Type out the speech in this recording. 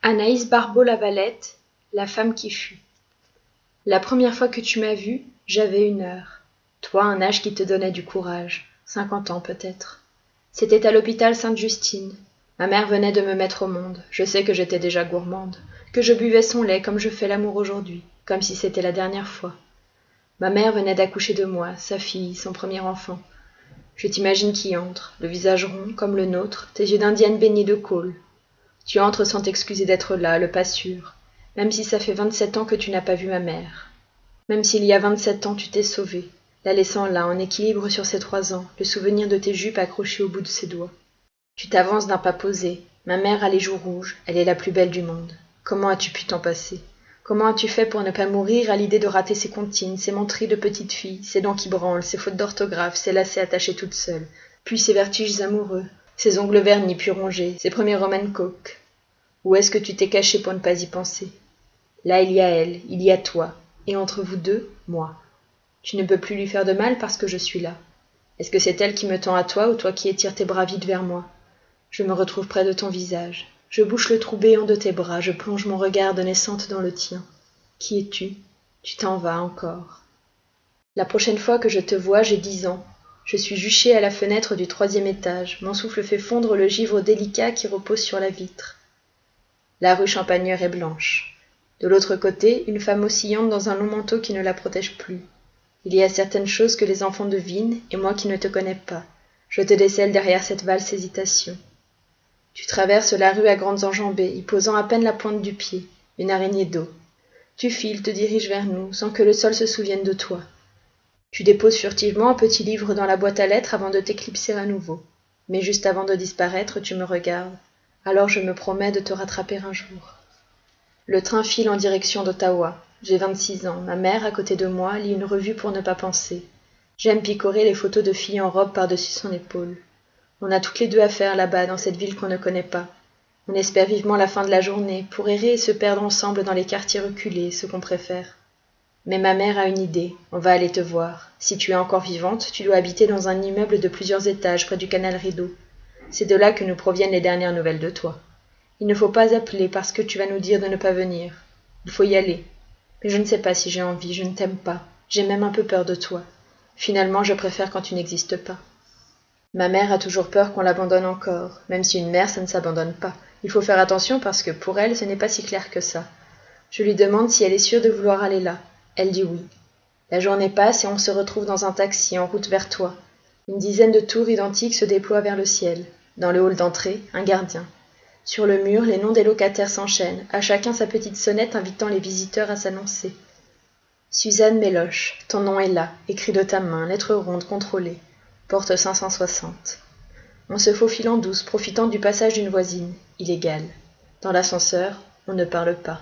Anaïs Barbeau-Lavalette, la femme qui fut. La première fois que tu m'as vue, j'avais 1 heure. Toi, un âge qui te donnait du courage. 50 ans peut-être. C'était à l'hôpital Sainte-Justine. Ma mère venait de me mettre au monde. Je sais que j'étais déjà gourmande, que je buvais son lait comme je fais l'amour aujourd'hui, comme si c'était la dernière fois. Ma mère venait d'accoucher de moi, sa fille, son premier enfant. Je t'imagine qui entre, le visage rond comme le nôtre, tes yeux d'indienne baignés de colle. Tu entres sans t'excuser d'être là, le pas sûr, même si ça fait 27 ans que tu n'as pas vu ma mère. Même s'il y a 27 ans tu t'es sauvée, la laissant là, en équilibre sur ses 3 ans, le souvenir de tes jupes accrochées au bout de ses doigts. Tu t'avances d'un pas posé. Ma mère a les joues rouges, elle est la plus belle du monde. Comment as-tu pu t'en passer? Comment as-tu fait pour ne pas mourir à l'idée de rater ses comptines, ses menteries de petite fille, ses dents qui branlent, ses fautes d'orthographe, ses lacets attachés toute seule, puis ses vertiges amoureux, ses ongles vernis puis rongés, ses premiers roman coke? Où est-ce que tu t'es caché pour ne pas y penser? Là il y a elle, il y a toi, et entre vous deux, moi. Tu ne peux plus lui faire de mal parce que je suis là. Est-ce que c'est elle qui me tend à toi ou toi qui étires tes bras vides vers moi? Je me retrouve près de ton visage. Je bouche le trou béant de tes bras, je plonge mon regard de naissante dans le tien. Qui es-tu? Tu t'en vas encore. La prochaine fois que je te vois, j'ai 10 ans. Je suis juchée à la fenêtre du 3e étage. Mon souffle fait fondre le givre délicat qui repose sur la vitre. La rue Champagneur est blanche. De l'autre côté, une femme oscillante dans un long manteau qui ne la protège plus. Il y a certaines choses que les enfants devinent, et moi qui ne te connais pas. Je te décèle derrière cette valse hésitation. Tu traverses la rue à grandes enjambées, y posant à peine la pointe du pied, une araignée d'eau. Tu files, te diriges vers nous, sans que le sol se souvienne de toi. Tu déposes furtivement un petit livre dans la boîte à lettres avant de t'éclipser à nouveau. Mais juste avant de disparaître, tu me regardes. Alors je me promets de te rattraper un jour. Le train file en direction d'Ottawa. J'ai 26 ans. Ma mère, à côté de moi, lit une revue pour ne pas penser. J'aime picorer les photos de filles en robe par-dessus son épaule. On a toutes les deux affaire là-bas, dans cette ville qu'on ne connaît pas. On espère vivement la fin de la journée, pour errer et se perdre ensemble dans les quartiers reculés, ce qu'on préfère. Mais ma mère a une idée, on va aller te voir. Si tu es encore vivante, tu dois habiter dans un immeuble de plusieurs étages près du canal Rideau. C'est de là que nous proviennent les dernières nouvelles de toi. Il ne faut pas appeler parce que tu vas nous dire de ne pas venir. Il faut y aller. Mais je ne sais pas si j'ai envie, je ne t'aime pas. J'ai même un peu peur de toi. Finalement, je préfère quand tu n'existes pas. Ma mère a toujours peur qu'on l'abandonne encore, même si une mère, ça ne s'abandonne pas. Il faut faire attention parce que pour elle, ce n'est pas si clair que ça. Je lui demande si elle est sûre de vouloir aller là. Elle dit oui. La journée passe et on se retrouve dans un taxi en route vers toi. Une dizaine de tours identiques se déploient vers le ciel. Dans le hall d'entrée, un gardien. Sur le mur, les noms des locataires s'enchaînent, à chacun sa petite sonnette invitant les visiteurs à s'annoncer. Suzanne Méloche, ton nom est là, écrit de ta main, lettre ronde contrôlée. Porte 560. On se faufile en douce, profitant du passage d'une voisine, illégale. Dans l'ascenseur, on ne parle pas.